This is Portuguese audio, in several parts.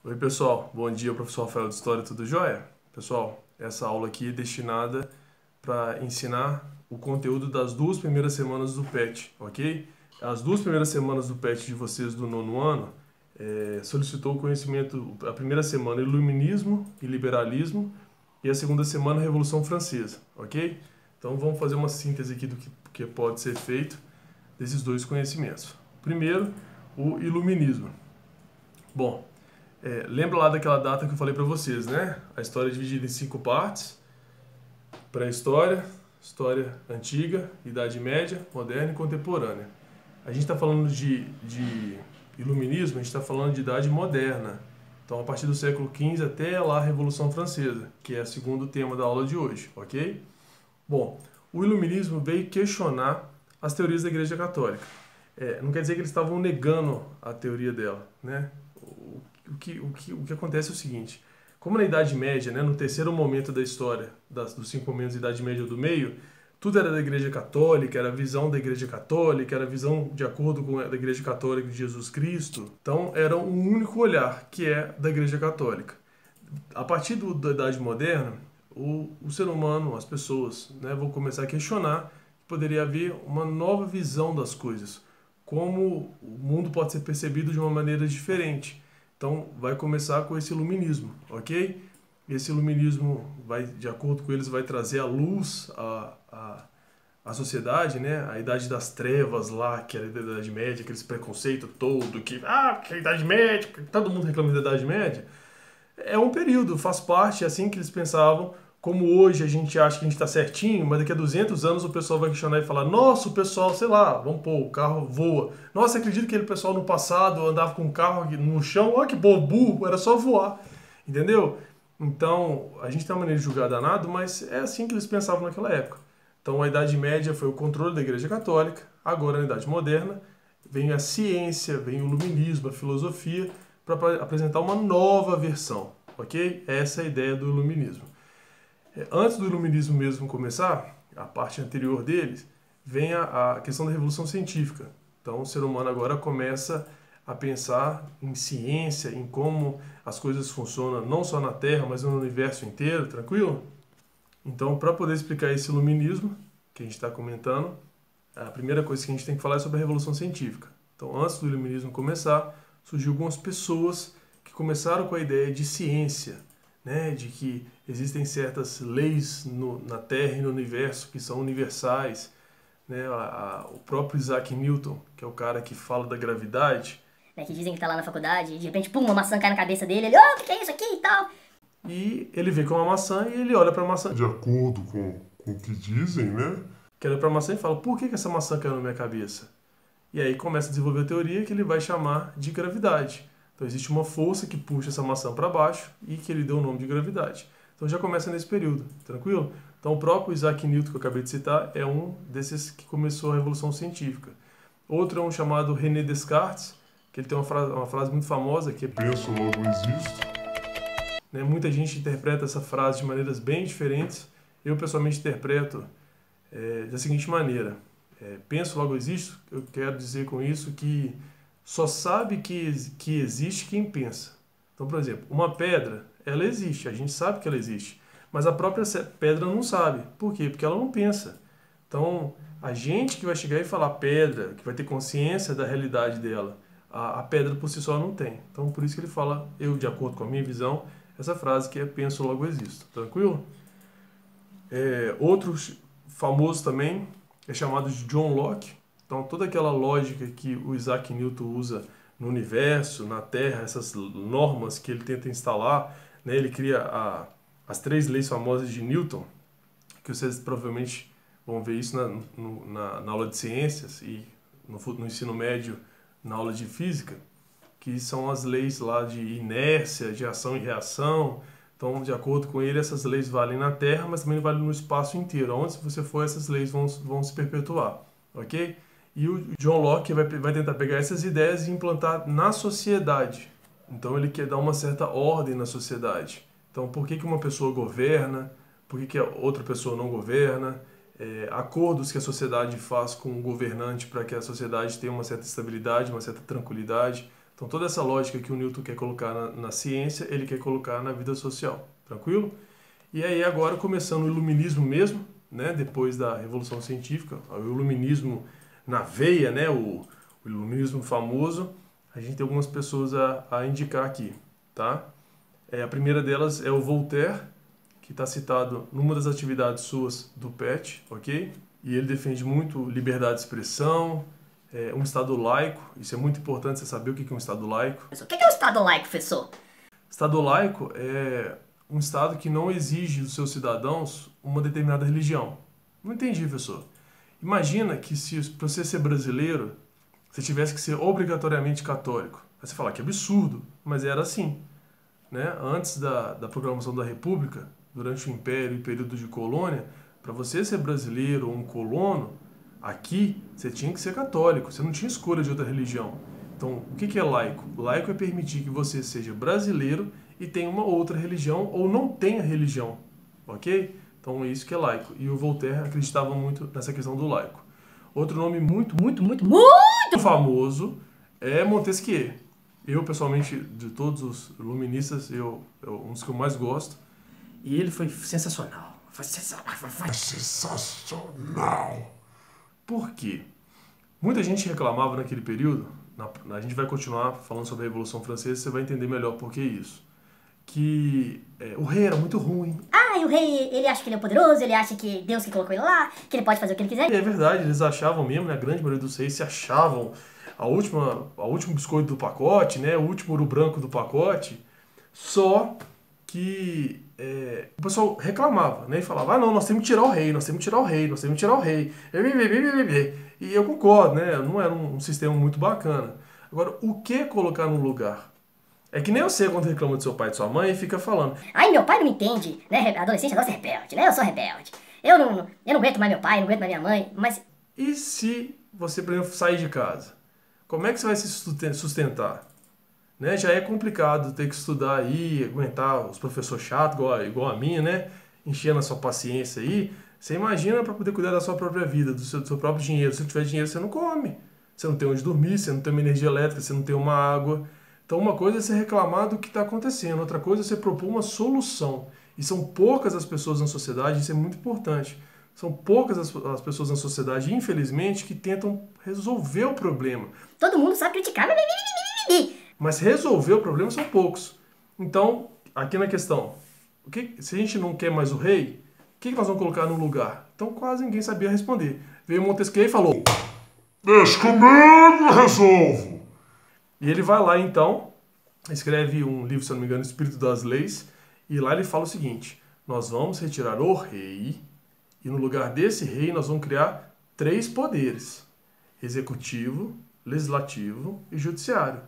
Oi pessoal, bom dia, professor Rafael de História, tudo jóia? Pessoal, essa aula aqui é destinada para ensinar o conteúdo das duas primeiras semanas do PET, ok? As duas primeiras semanas do PET de vocês do nono ano solicitou o conhecimento, a primeira semana Iluminismo e Liberalismo e a segunda semana Revolução Francesa, ok? Então vamos fazer uma síntese aqui do que pode ser feito desses dois conhecimentos. Primeiro, o Iluminismo. Bom, lembra lá daquela data que eu falei para vocês, né? A história é dividida em 5 partes: pré-história, história antiga, Idade Média, moderna e contemporânea. A gente está falando de iluminismo, a gente está falando de Idade Moderna. Então, a partir do século XV até lá a Revolução Francesa, que é o segundo tema da aula de hoje, ok? Bom, o iluminismo veio questionar as teorias da Igreja Católica. Não quer dizer que eles estavam negando a teoria dela, né? O que acontece é o seguinte: como na Idade Média, né, no terceiro momento da história, dos 5 momentos da Idade Média do meio, tudo era da Igreja Católica, era a visão da Igreja Católica, era a visão de acordo com a da Igreja Católica de Jesus Cristo. Então era um único olhar, que é da Igreja Católica. A partir da Idade Moderna, o ser humano, as pessoas, né, vão começar a questionar que poderia haver uma nova visão das coisas, como o mundo pode ser percebido de uma maneira diferente. Então, vai começar com esse iluminismo, ok? Esse iluminismo, de acordo com eles, vai trazer a luz à sociedade, né? A Idade das Trevas lá, que era a Idade Média, aquele preconceito todo, que a Idade Média, todo mundo reclama da Idade Média. É um período, faz parte, é assim que eles pensavam. Como hoje a gente acha que a gente está certinho, mas daqui a 200 anos o pessoal vai questionar e falar: nossa, o pessoal, sei lá, vamos pôr, o carro voa. Nossa, acredito que aquele pessoal no passado andava com um carro no chão, olha que bobo, era só voar. Entendeu? Então, a gente tem uma maneira de julgar danado, mas é assim que eles pensavam naquela época. Então, a Idade Média foi o controle da Igreja Católica. Agora, na Idade Moderna, vem a ciência, vem o iluminismo, a filosofia, para apresentar uma nova versão, ok? Essa é a ideia do iluminismo. Antes do iluminismo mesmo começar, a parte anterior deles, vem a questão da revolução científica. Então, o ser humano agora começa a pensar em ciência, em como as coisas funcionam, não só na Terra, mas no universo inteiro, tranquilo? Então, para poder explicar esse iluminismo que a gente está comentando, a primeira coisa que a gente tem que falar é sobre a revolução científica. Então, antes do iluminismo começar, surgiu algumas pessoas que começaram com a ideia de ciência, né, de que existem certas leis na Terra e no universo que são universais, né, o próprio Isaac Newton, que é o cara que fala da gravidade, né, que dizem que tá lá na faculdade e de repente, pum, uma maçã cai na cabeça dele, ele, oh, o que é isso aqui e tal? e ele vê com uma maçã e ele olha para a maçã, De acordo com o que dizem, né? que olha para a maçã e fala: por que essa maçã caiu na minha cabeça? E aí começa a desenvolver a teoria que ele vai chamar de gravidade. Então existe uma força que puxa essa maçã para baixo e que ele deu o nome de gravidade. Então já começa nesse período, tranquilo? Então o próprio Isaac Newton, que eu acabei de citar, é um desses que começou a revolução científica. Outro é um chamado René Descartes, que ele tem uma frase muito famosa que é Penso, logo existo. né, muita gente interpreta essa frase de maneiras bem diferentes. Eu pessoalmente interpreto da seguinte maneira: penso, logo existo. Eu quero dizer com isso que só sabe que existe quem pensa. Então, por exemplo, uma pedra, ela existe, a gente sabe que ela existe, mas a própria pedra não sabe. Por quê? Porque ela não pensa. Então, a gente que vai chegar e falar pedra, que vai ter consciência da realidade dela, a pedra por si só não tem. Então, por isso que ele fala, eu, de acordo com a minha visão, essa frase que é penso, logo existo. Tranquilo? Outro famoso também é chamado de John Locke. Então, toda aquela lógica que o Isaac Newton usa no universo, na Terra, essas normas que ele tenta instalar, né? Ele cria as 3 leis famosas de Newton, que vocês provavelmente vão ver isso na aula de ciências e no ensino médio, na aula de física, que são as leis lá de inércia, de ação e reação. Então, de acordo com ele, essas leis valem na Terra, mas também valem no espaço inteiro. Onde você for, essas leis vão se perpetuar, ok? E o John Locke vai tentar pegar essas ideias e implantar na sociedade. Então, ele quer dar uma certa ordem na sociedade. Então, por que uma pessoa governa? Por que a outra pessoa não governa? Acordos que a sociedade faz com o governante para que a sociedade tenha uma certa estabilidade, uma certa tranquilidade. Então toda essa lógica que o Newton quer colocar na ciência, ele quer colocar na vida social, tranquilo? E aí agora começando o iluminismo mesmo, né? Depois da Revolução Científica, o iluminismo na veia, né? O iluminismo famoso, a gente tem algumas pessoas a indicar aqui, tá? A primeira delas é o Voltaire, que está citado numa das atividades suas do PET, ok? E ele defende muito liberdade de expressão, um Estado laico. Isso é muito importante você saber o que é um Estado laico. O que é um Estado laico, professor? Estado laico é um Estado que não exige dos seus cidadãos uma determinada religião. Não entendi, professor. Imagina que se para você ser brasileiro, você tivesse que ser obrigatoriamente católico. Aí você fala que absurdo, mas era assim. Né? Antes da proclamação da República, durante o Império e período de colônia, para você ser brasileiro ou um colono, aqui você tinha que ser católico, você não tinha escolha de outra religião. Então, o que é laico? Laico é permitir que você seja brasileiro e tenha uma outra religião ou não tenha religião, ok? Então, é isso que é laico. E o Voltaire acreditava muito nessa questão do laico. Outro nome muito famoso é Montesquieu. Eu, pessoalmente, de todos os iluministas, um dos que eu mais gosto. E ele foi sensacional. Foi Sensacional. Por quê? Muita gente reclamava naquele período, a gente vai continuar falando sobre a Revolução Francesa, você vai entender melhor por que isso. Que o rei era muito ruim. Ah, e o rei, ele acha que ele é poderoso, ele acha que Deus que colocou ele lá, que ele pode fazer o que ele quiser. E é verdade, eles achavam mesmo, né, a grande maioria dos reis se achavam a último biscoito do pacote, né, o último ouro branco do pacote, só que o pessoal reclamava, né, e falava, não, nós temos que tirar o rei, nós temos que tirar o rei, nós temos que tirar o rei. E eu concordo, né, não era um sistema muito bacana. Agora, o que colocar no lugar? É que nem você, quando reclama do seu pai e de sua mãe, e fica falando, Ai, meu pai não me entende, né? A adolescência nossa é rebelde, né? Eu sou rebelde. Eu não aguento mais meu pai, não aguento mais minha mãe, mas... e se você, por exemplo, sair de casa? Como é que você vai se sustentar? Né? Já é complicado ter que estudar aí, aguentar os professores chatos, igual a minha, né? Enchendo a sua paciência aí. Você imagina para poder cuidar da sua própria vida, do seu próprio dinheiro. Se não tiver dinheiro, você não come. Você não tem onde dormir, você não tem uma energia elétrica, você não tem uma água. Então uma coisa é você reclamar do que está acontecendo, outra coisa é você propor uma solução. E são poucas as pessoas na sociedade, isso é muito importante. São poucas as pessoas na sociedade, infelizmente, que tentam resolver o problema. Todo mundo sabe criticar, Mas resolver o problema são poucos. Então, aqui na questão, se a gente não quer mais o rei, o que nós vamos colocar no lugar? Então quase ninguém sabia responder. Veio Montesquieu e falou, Deixa comigo, resolvo. E ele vai lá, então, escreve um livro, se eu não me engano, Espírito das Leis, e lá ele fala o seguinte, nós vamos retirar o rei, e no lugar desse rei nós vamos criar 3 poderes, executivo, legislativo e judiciário.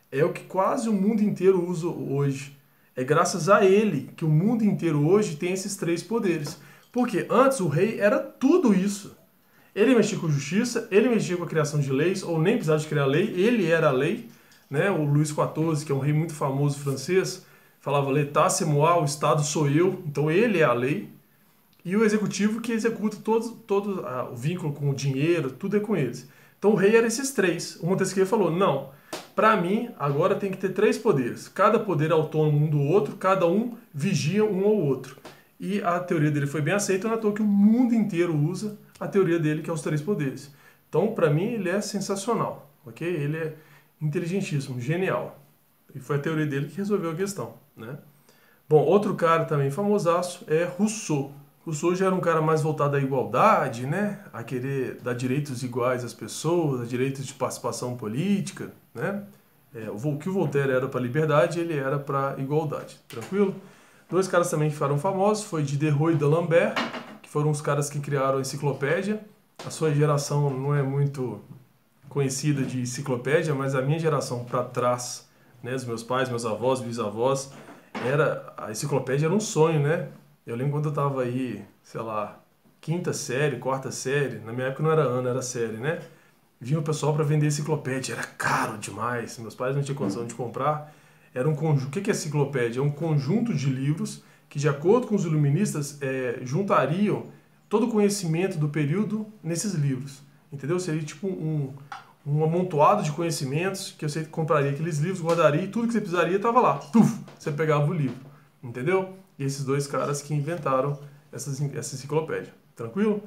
É o que quase o mundo inteiro usa hoje. É graças a ele que o mundo inteiro hoje tem esses 3 poderes. Porque antes o rei era tudo isso. Ele mexia com justiça, ele mexia com a criação de leis, ou nem precisava de criar lei, ele era a lei. Né? O Luís XIV, que é um rei muito famoso francês, falava l'état c'est moi, o Estado sou eu, então ele é a lei. E o executivo que executa todo o vínculo com o dinheiro, tudo é com eles. Então o rei era esses 3. O Montesquieu falou, não, para mim agora tem que ter 3 poderes. Cada poder é autônomo um do outro, cada um vigia um ao outro. E a teoria dele foi bem aceita, não é à toa que o mundo inteiro usa a teoria dele, que é os 3 poderes. Então, para mim, ele é sensacional, ok? Ele é inteligentíssimo, genial. E foi a teoria dele que resolveu a questão, né? Bom, outro cara também famosaço é Rousseau. Rousseau já era um cara mais voltado à igualdade, né? A querer dar direitos iguais às pessoas, a direitos de participação política, né? O que o Voltaire era para liberdade, ele era para igualdade, tranquilo? 2 caras também que ficaram famosos foi Diderot e D'Alembert, que foram os caras que criaram a enciclopédia. A sua geração não é muito conhecida de enciclopédia, mas a minha geração para trás, né, os meus pais, meus avós, bisavós, a enciclopédia era um sonho, né? Eu lembro quando eu estava aí, sei lá, 5ª série, 4ª série, na minha época não era ano, era série, né? Vinha o pessoal para vender enciclopédia, era caro demais, meus pais não tinham condição de comprar. Era um conjunto. O que é enciclopédia? É um conjunto de livros que, de acordo com os iluministas, juntariam todo o conhecimento do período nesses livros. Entendeu? Seria tipo um amontoado de conhecimentos que você compraria aqueles livros, guardaria e tudo que você precisaria estava lá. Tuf, você pegava o livro, entendeu? E esses dois caras que inventaram essa enciclopédia. Tranquilo?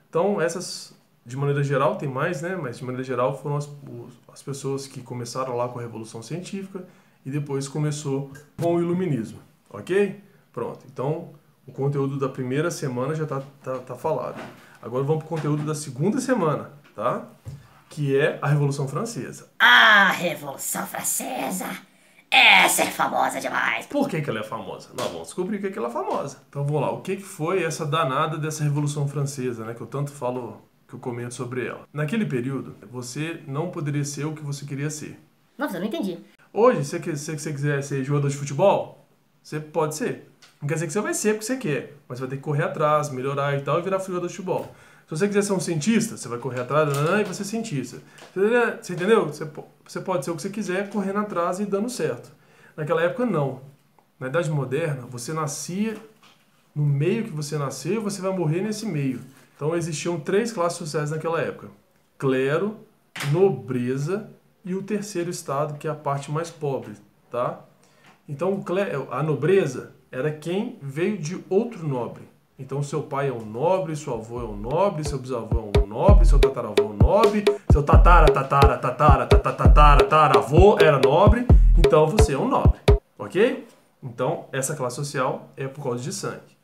Então, essas, de maneira geral, tem mais, né? Mas de maneira geral foram as pessoas que começaram lá com a Revolução Científica e depois começou com o Iluminismo. Ok? Pronto. Então, o conteúdo da primeira semana já tá falado. Agora vamos para o conteúdo da segunda semana, tá? Que é a Revolução Francesa. A Revolução Francesa! Essa é famosa demais! Por que ela é famosa? Nós vamos descobrir o que ela é famosa. Então vamos lá, o que foi essa danada dessa Revolução Francesa, né? Que eu tanto falo, que eu comento sobre ela. Naquele período, você não poderia ser o que você queria ser. Nossa, eu não entendi. Hoje, se você quiser ser jogador de futebol, você pode ser. Não quer dizer que você vai ser porque você quer, mas você vai ter que correr atrás, melhorar e tal, e virar jogador de futebol. Se você quiser ser um cientista, você vai correr atrás e vai ser cientista. Você entendeu? Você pode ser o que você quiser, correndo atrás e dando certo. Naquela época, não. Na Idade Moderna, você nascia no meio que você nasceu e você vai morrer nesse meio. Então, existiam 3 classes sociais naquela época. Clero, nobreza e o terceiro estado, que é a parte mais pobre, tá? Então, a nobreza era quem veio de outro nobre. Então, seu pai é um nobre, seu avô é um nobre, seu bisavô é um nobre, seu tataravô é um nobre, seu tataravô era nobre, então você é um nobre, ok? Então, essa classe social é por causa de sangue.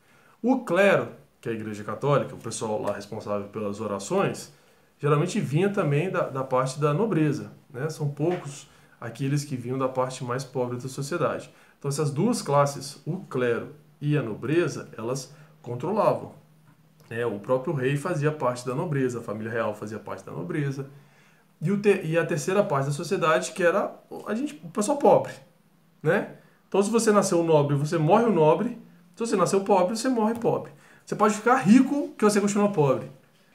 O clero, que é a Igreja Católica, o pessoal lá responsável pelas orações, geralmente vinha também da parte da nobreza, né? São poucos aqueles que vinham da parte mais pobre da sociedade. Então, essas duas classes, o clero e a nobreza, elas controlavam. O próprio rei fazia parte da nobreza, a família real fazia parte da nobreza. E a terceira parte da sociedade, que era o pessoal pobre, né? Então, se você nasceu nobre, você morre o nobre. Se você nasceu pobre, você morre pobre. Você pode ficar rico, que você continua pobre.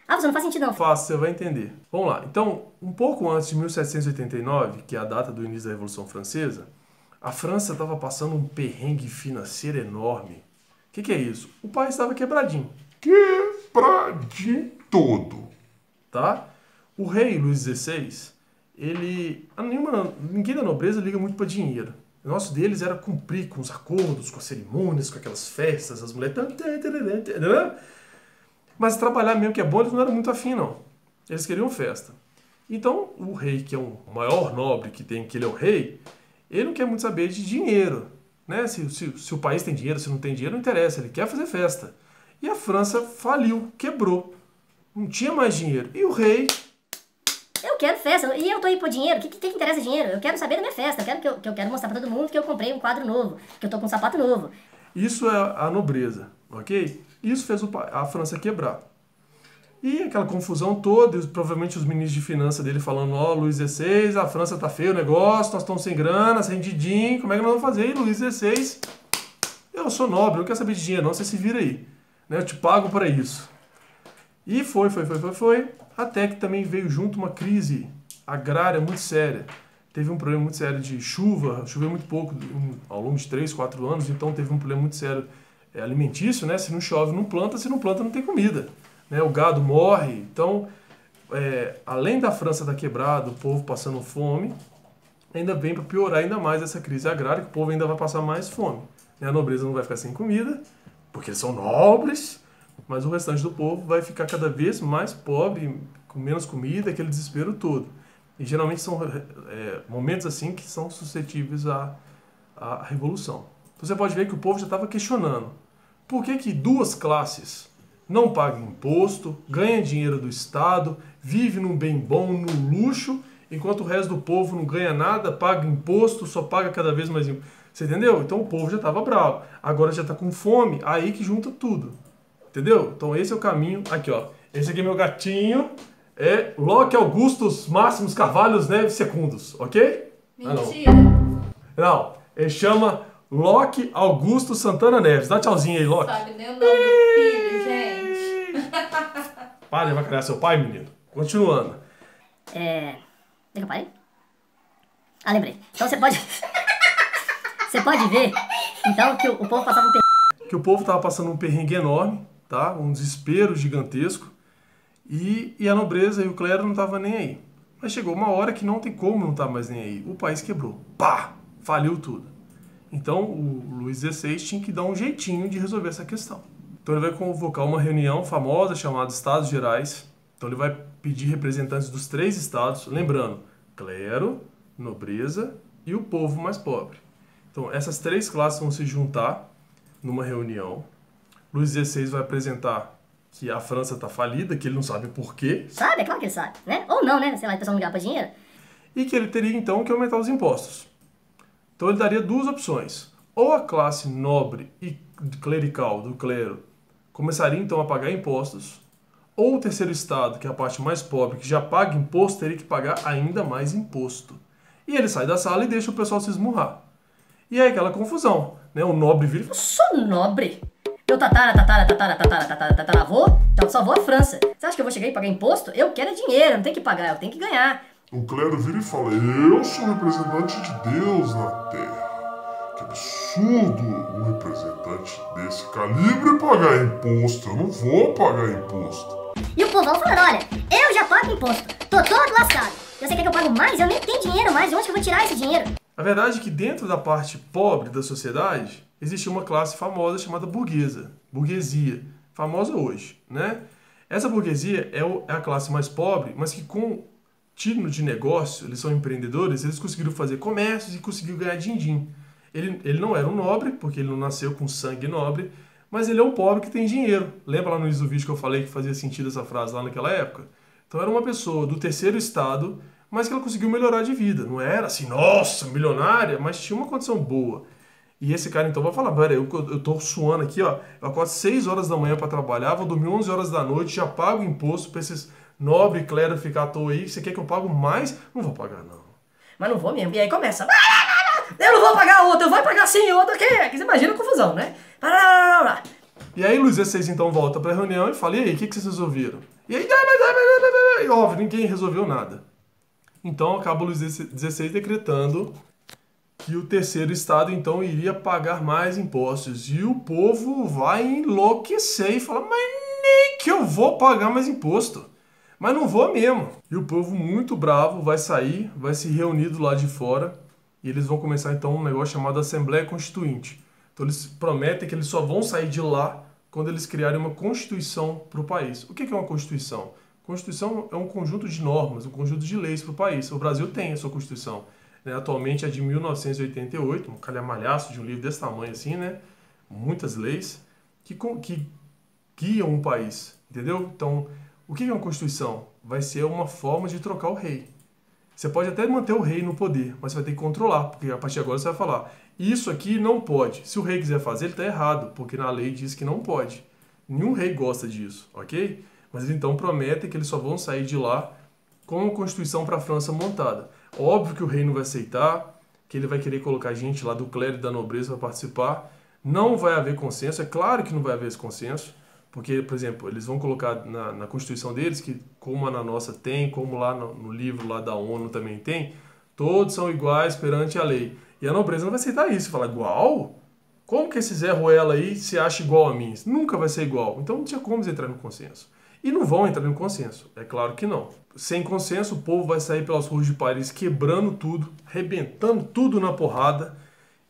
Ah, você não faz sentido não. Fácil, você vai entender. Vamos lá. Então, um pouco antes de 1789, que é a data do início da Revolução Francesa, a França estava passando um perrengue financeiro enorme. O que é isso? O país estava quebradinho. Quebradinho todo. Tá? O rei Luís XVI, ninguém da nobreza liga muito para dinheiro. O nosso deles era cumprir com os acordos, com as cerimônias, com aquelas festas, as mulheres... Mas trabalhar mesmo que é bom, eles não eram muito afim, não. Eles queriam festa. Então, o rei, que é o maior nobre que tem, que ele é o rei, ele não quer muito saber de dinheiro. Né? Se o país tem dinheiro, se não tem dinheiro, não interessa. Ele quer fazer festa. E a França faliu, quebrou. Não tinha mais dinheiro. E o rei... Eu quero festa, e eu tô aí por dinheiro. O que interessa dinheiro? Eu quero saber da minha festa. Eu quero mostrar pra todo mundo que eu comprei um quadro novo, que eu tô com um sapato novo. Isso é a nobreza, ok? Isso fez a França quebrar. E aquela confusão toda, e provavelmente os ministros de finanças dele falando, Luís XVI, a França tá feio o negócio, nós estamos sem grana, sem din-din, como é que nós vamos fazer? E Luís XVI, eu sou nobre, eu não quero saber de dinheiro não, você se vira aí. Né? Eu te pago para isso. E foi, até que também veio junto uma crise agrária muito séria. Teve um problema muito sério de choveu muito pouco ao longo de 3, 4 anos, então teve um problema muito sério alimentício, né? Se não chove, não planta, se não planta, não tem comida. Né? O gado morre. Então, além da França estar quebrada, o povo passando fome, ainda vem para piorar ainda mais essa crise agrária, que o povo ainda vai passar mais fome. Né? A nobreza não vai ficar sem comida, porque eles são nobres, mas o restante do povo vai ficar cada vez mais pobre, com menos comida, aquele desespero todo. E geralmente são momentos assim que são suscetíveis à revolução. Então você pode ver que o povo já estava questionando. Por que duas classes não pagam imposto, ganham dinheiro do Estado, vivem num bem bom, no luxo, enquanto o resto do povo não ganha nada, paga imposto, só paga cada vez mais imposto. Você entendeu? Então o povo já estava bravo. Agora já está com fome, aí que junta tudo. Entendeu? Então esse é o caminho. Aqui, ó. Esse aqui é meu gatinho. É Locke Augustus Máximos Carvalhos Neves Secundos, ok? Mentira. Não, ele chama Locke Augusto Santana Neves. Dá tchauzinho aí, Locke. Sabe nem o nome do filho, gente. Para, ele vai criar seu pai, menino. Continuando. Onde é que eu parei? Ah, lembrei. Então você pode... você pode ver, então, que o povo passava um perrengue. Que o povo estava passando um perrengue enorme, tá? Um desespero gigantesco. E a nobreza e o clero não estavam nem aí. Mas chegou uma hora que não tem como não estar mais nem aí. O país quebrou. Pá! Faliu tudo. Então o Luís XVI tinha que dar um jeitinho de resolver essa questão. Então ele vai convocar uma reunião famosa chamada Estados Gerais. Então ele vai pedir representantes dos 3 estados, lembrando, clero, nobreza e o povo mais pobre. Então essas 3 classes vão se juntar numa reunião. Luís XVI vai apresentar que a França está falida, que ele não sabe por quê. Sabe? É claro que ele sabe, né? Ou não, né? Sei lá, a pessoa não ligar pra dinheiro. E que ele teria então que aumentar os impostos. Então ele daria 2 opções. Ou a classe nobre e clerical do clero começaria então a pagar impostos, ou o terceiro estado, que é a parte mais pobre, que já paga imposto, teria que pagar ainda mais imposto. E ele sai da sala e deixa o pessoal se esmurrar. E aí aquela confusão, né? O nobre vira e Eu fala, sou nobre. Meu tataravô, só vou à França. Você acha que eu vou chegar e pagar imposto? Eu quero é dinheiro, não tem que pagar, eu tenho que ganhar. O clero vira e fala: eu sou representante de Deus na Terra. Que absurdo um representante desse calibre pagar imposto. Eu não vou pagar imposto. E o povão falando, olha, eu já pago imposto, tô todo lascado. Você quer que eu pague mais? Eu nem tenho dinheiro mais, de onde que eu vou tirar esse dinheiro? A verdade é que dentro da parte pobre da sociedade existia uma classe famosa chamada burguesia, famosa hoje, né? Essa burguesia é a classe mais pobre, mas que com tino de negócio, eles são empreendedores, eles conseguiram fazer comércios e conseguiram ganhar din-din. Ele não era um nobre, porque ele não nasceu com sangue nobre, mas ele é um pobre que tem dinheiro. Lembra lá no início do vídeo que eu falei que fazia sentido essa frase lá naquela época? Então era uma pessoa do terceiro estado, mas que ela conseguiu melhorar de vida. Não era assim, nossa, milionária, mas tinha uma condição boa. E esse cara então vai falar, pera, eu tô suando aqui, ó, eu acordo 6 horas da manhã para trabalhar, vou dormir 11 horas da noite, já pago imposto para esses nobre clero ficar à toa aí, você quer que eu pago mais? Não vou pagar, não. Mas não vou mesmo. E aí começa. Eu não vou pagar outro, eu vou pagar sim outro. Que você imagina a confusão, né? E aí Luís XVI então volta pra reunião e fala, e aí, o que vocês resolveram? E aí, e óbvio, ninguém resolveu nada. Então acaba o Luís XVI decretando que o terceiro estado então iria pagar mais impostos. E o povo vai enlouquecer e fala, mas nem que eu vou pagar mais imposto. Mas não vou mesmo. E o povo muito bravo vai sair, vai se reunir do lado de fora e eles vão começar então um negócio chamado Assembleia Constituinte. Então eles prometem que eles só vão sair de lá quando eles criarem uma Constituição para o país. O que é uma Constituição? Constituição é um conjunto de normas, um conjunto de leis para o país. O Brasil tem a sua Constituição. Né? Atualmente é de 1988, um calhamalhaço de um livro desse tamanho assim, né? Muitas leis que guiam o país, entendeu? Então, o que é uma Constituição? Vai ser uma forma de trocar o rei. Você pode até manter o rei no poder, mas você vai ter que controlar, porque a partir de agora você vai falar, isso aqui não pode. Se o rei quiser fazer, ele está errado, porque na lei diz que não pode. Nenhum rei gosta disso, ok? Mas eles então prometem que eles só vão sair de lá com uma Constituição para a França montada. Óbvio que o rei não vai aceitar, que ele vai querer colocar gente lá do clero e da nobreza para participar. Não vai haver consenso, é claro que não vai haver esse consenso, porque, por exemplo, eles vão colocar na Constituição deles, que como na nossa tem, como lá no livro lá da ONU também tem, todos são iguais perante a lei. E a nobreza não vai aceitar isso. Fala, igual? Como que esse Zé Ruela aí se acha igual a mim? Nunca vai ser igual. Então não tinha como eles entrarem no consenso. E não vão entrar no consenso. É claro que não. Sem consenso, o povo vai sair pelas ruas de Paris quebrando tudo, rebentando tudo na porrada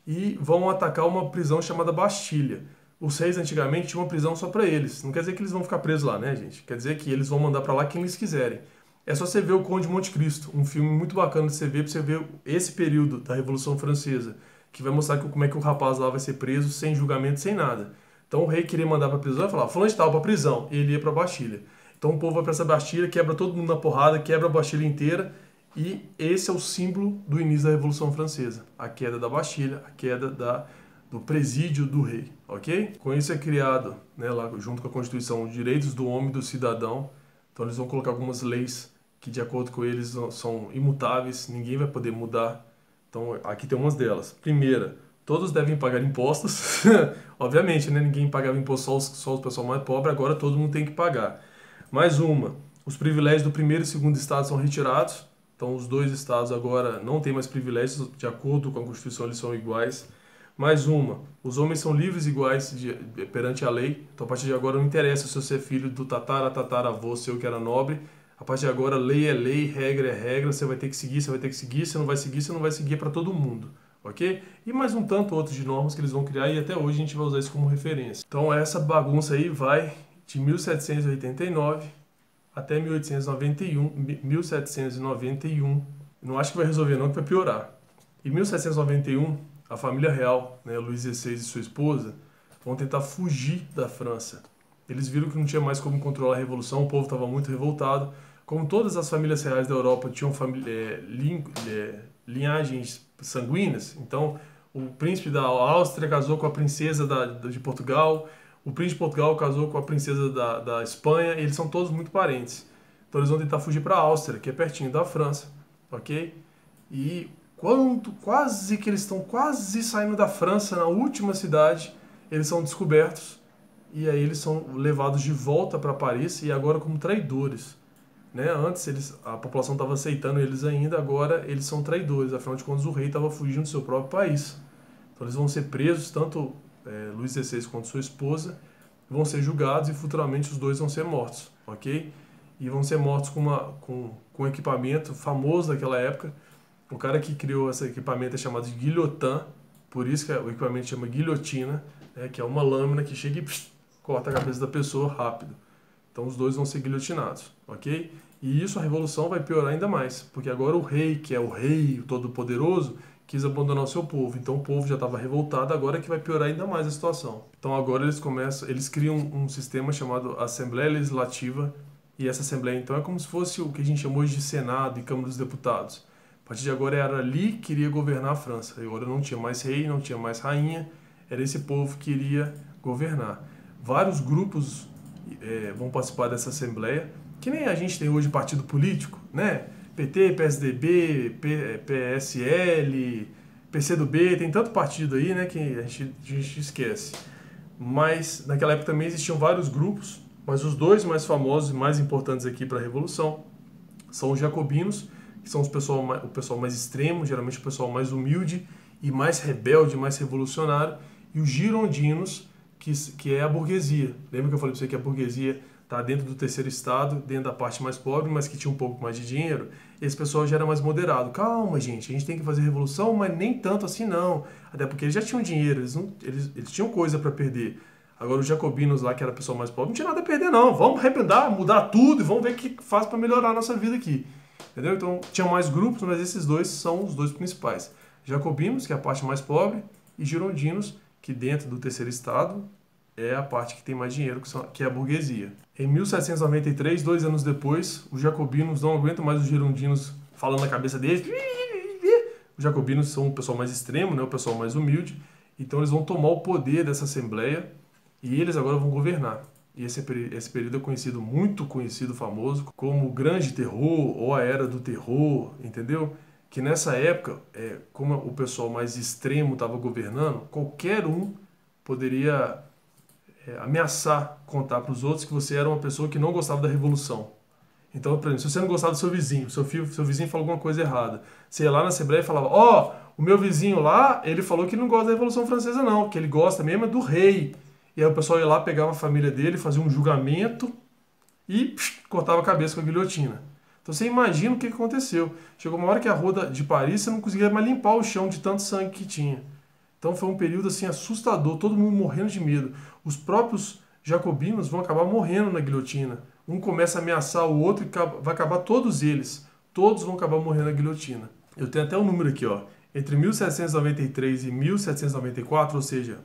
e vão atacar uma prisão chamada Bastilha. Os reis antigamente tinham uma prisão só para eles. Não quer dizer que eles vão ficar presos lá, né, gente? Quer dizer que eles vão mandar para lá quem eles quiserem. É só você ver o Conde de Monte Cristo, um filme muito bacana de você ver, para você ver esse período da Revolução Francesa, que vai mostrar como é que o rapaz lá vai ser preso sem julgamento, sem nada. Então o rei queria mandar para prisão e falar, fulano de tal para prisão, e ele ia para Bastilha. Então o povo vai para essa Bastilha, quebra todo mundo na porrada, quebra a Bastilha inteira, e esse é o símbolo do início da Revolução Francesa, a queda da Bastilha, a queda do presídio do rei, ok? Com isso é criado, né, lá junto com a Constituição, os direitos do homem e do cidadão. Então eles vão colocar algumas leis que de acordo com eles são imutáveis, ninguém vai poder mudar. Então aqui tem umas delas. Primeira, todos devem pagar impostos. Obviamente, né, ninguém pagava imposto, só o pessoal mais pobre, agora todo mundo tem que pagar. Mais uma, os privilégios do primeiro e segundo estado são retirados. Então os 2 estados agora não têm mais privilégios, de acordo com a Constituição eles são iguais. Mais uma, os homens são livres e iguais perante a lei. Então, a partir de agora, não interessa se você é filho do tataravô seu que era nobre. A partir de agora, lei é lei, regra é regra, você vai ter que seguir, você vai ter que seguir, você não vai seguir, você não vai seguir para todo mundo, ok? E mais um tanto outros de normas que eles vão criar e até hoje a gente vai usar isso como referência. Então essa bagunça aí vai de 1789 até 1791. Não acho que vai resolver não, que vai piorar. Em 1791, a família real, né, Luís XVI e sua esposa, vão tentar fugir da França. Eles viram que não tinha mais como controlar a revolução, o povo estava muito revoltado. Como todas as famílias reais da Europa tinham linhagens sanguíneas, então o príncipe da Áustria casou com a princesa de Portugal, o príncipe de Portugal casou com a princesa da Espanha, e eles são todos muito parentes. Então eles vão tentar fugir para a Áustria, que é pertinho da França, ok? E quase que eles estão quase saindo da França, na última cidade, eles são descobertos, e aí eles são levados de volta para Paris, e agora como traidores. Né? Antes a população estava aceitando eles ainda, agora eles são traidores, afinal de contas o rei estava fugindo do seu próprio país. Então eles vão ser presos, tanto Luís XVI quanto sua esposa, vão ser julgados e futuramente os dois vão ser mortos, ok? E vão ser mortos com um equipamento famoso daquela época. O cara que criou esse equipamento é chamado de guilhotin, por isso que o equipamento chama guilhotina, né? Que é uma lâmina que chega e corta a cabeça da pessoa rápido. Então os dois vão ser guilhotinados, ok? E isso, a revolução vai piorar ainda mais, porque agora o rei, que é o rei todo-poderoso, quis abandonar o seu povo. Então o povo já estava revoltado, agora que vai piorar ainda mais a situação. Então agora eles criam um sistema chamado Assembleia Legislativa, e essa Assembleia então é como se fosse o que a gente chama hoje de Senado e Câmara dos Deputados. A partir de agora era ali que iria governar a França. Agora não tinha mais rei, não tinha mais rainha, era esse povo que iria governar. Vários grupos vão participar dessa Assembleia, que nem a gente tem hoje partido político, né? PT, PSDB, PSL, PCdoB, tem tanto partido aí, né, que a gente esquece. Mas naquela época também existiam vários grupos, mas os dois mais famosos e mais importantes aqui para a Revolução são os jacobinos, que são o pessoal mais extremo, geralmente o pessoal mais humilde e mais rebelde, mais revolucionário, e os girondinos, que é a burguesia. Lembra que eu falei para você que a burguesia está dentro do terceiro estado, dentro da parte mais pobre, mas que tinha um pouco mais de dinheiro? Esse pessoal já era mais moderado. Calma, gente, a gente tem que fazer revolução, mas nem tanto assim não. Até porque eles já tinham dinheiro, eles tinham coisa para perder. Agora os jacobinos lá, que era o pessoal mais pobre, não tinha nada a perder não. Vamos arrependar, mudar tudo e vamos ver o que faz para melhorar a nossa vida aqui. Entendeu? Então tinham mais grupos, mas esses dois são os dois principais. Jacobinos, que é a parte mais pobre, e girondinos, que dentro do terceiro estado é a parte que tem mais dinheiro, que é a burguesia. Em 1793, 2 anos depois, os jacobinos não aguentam mais os girondinos falando na cabeça deles. Os jacobinos são o pessoal mais extremo, né, o pessoal mais humilde. Então eles vão tomar o poder dessa Assembleia e eles agora vão governar. E esse período é muito conhecido, famoso, como o Grande Terror ou a Era do Terror, entendeu? Que nessa época, como o pessoal mais extremo estava governando, qualquer um poderia ameaçar contar para os outros que você era uma pessoa que não gostava da revolução. Então, por exemplo, se você não gostava do seu vizinho, seu vizinho falou alguma coisa errada, você ia lá na Assembleia e falava, o meu vizinho lá, ele falou que não gosta da Revolução Francesa não, que ele gosta mesmo é do rei. E aí o pessoal ia lá, pegava a família dele, fazia um julgamento e cortava a cabeça com a guilhotina. Então você imagina o que aconteceu. Chegou uma hora que a rua de Paris, você não conseguia mais limpar o chão de tanto sangue que tinha. Então foi um período assim assustador, todo mundo morrendo de medo. Os próprios jacobinos vão acabar morrendo na guilhotina. Um começa a ameaçar o outro e vai acabar todos eles. Todos vão acabar morrendo na guilhotina. Eu tenho até um número aqui, ó. Entre 1793 e 1794, ou seja,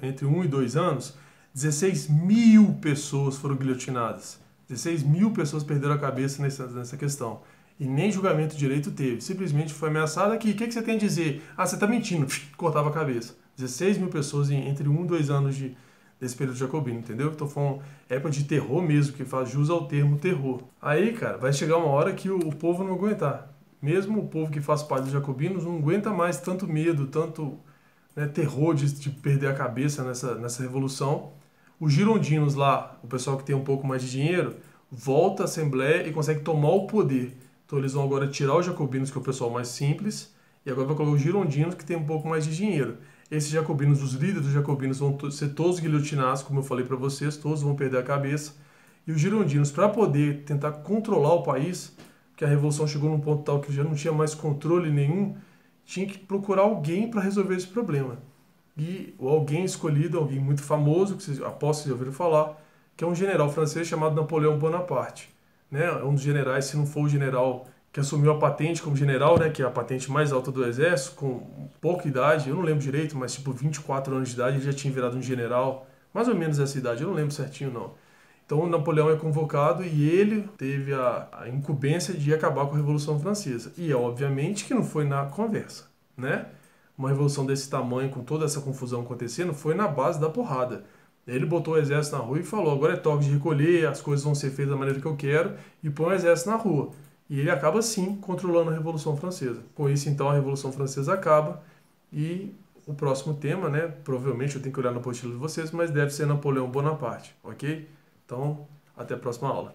entre 1 e 2 anos, 16 mil pessoas foram guilhotinadas. 16 mil pessoas perderam a cabeça nessa questão. E nem julgamento direito teve. Simplesmente foi ameaçado aqui. O que você tem a dizer? Você está mentindo. Cortava a cabeça. 16 mil pessoas entre 1 e 2 anos desse período jacobino, entendeu? Então foi uma época de terror mesmo, que faz jus ao termo terror. Aí, cara, vai chegar uma hora que o povo não aguentar. Mesmo o povo que faz parte dos jacobinos não aguenta mais tanto medo, tanto terror de perder a cabeça nessa revolução. Os girondinos lá, o pessoal que tem um pouco mais de dinheiro, volta à Assembleia e consegue tomar o poder. Então eles vão agora tirar os jacobinos, que é o pessoal mais simples, e agora vai colocar os girondinos, que tem um pouco mais de dinheiro. Esses jacobinos, os líderes dos jacobinos vão ser todos guilhotinados, como eu falei para vocês, todos vão perder a cabeça. E os girondinos, para poder tentar controlar o país, porque a revolução chegou num ponto tal que já não tinha mais controle nenhum, tinha que procurar alguém para resolver esse problema. E o alguém escolhido, alguém muito famoso, que vocês aposto que já ouviram falar, que é um general francês chamado Napoleão Bonaparte. Né? É um dos generais, se não for o general que assumiu a patente como general, né, que é a patente mais alta do exército, com pouca idade, eu não lembro direito, mas tipo 24 anos de idade ele já tinha virado um general, mais ou menos essa idade, eu não lembro certinho não. Então o Napoleão é convocado e ele teve a incumbência de acabar com a Revolução Francesa. E obviamente que não foi na conversa, né? Uma revolução desse tamanho, com toda essa confusão acontecendo, foi na base da porrada. Ele botou o exército na rua e falou, agora é toque de recolher, as coisas vão ser feitas da maneira que eu quero, e põe o exército na rua. E ele acaba, sim, controlando a Revolução Francesa. Com isso, então, a Revolução Francesa acaba e o próximo tema, né, provavelmente eu tenho que olhar no apostila de vocês, mas deve ser Napoleão Bonaparte, ok? Então, até a próxima aula.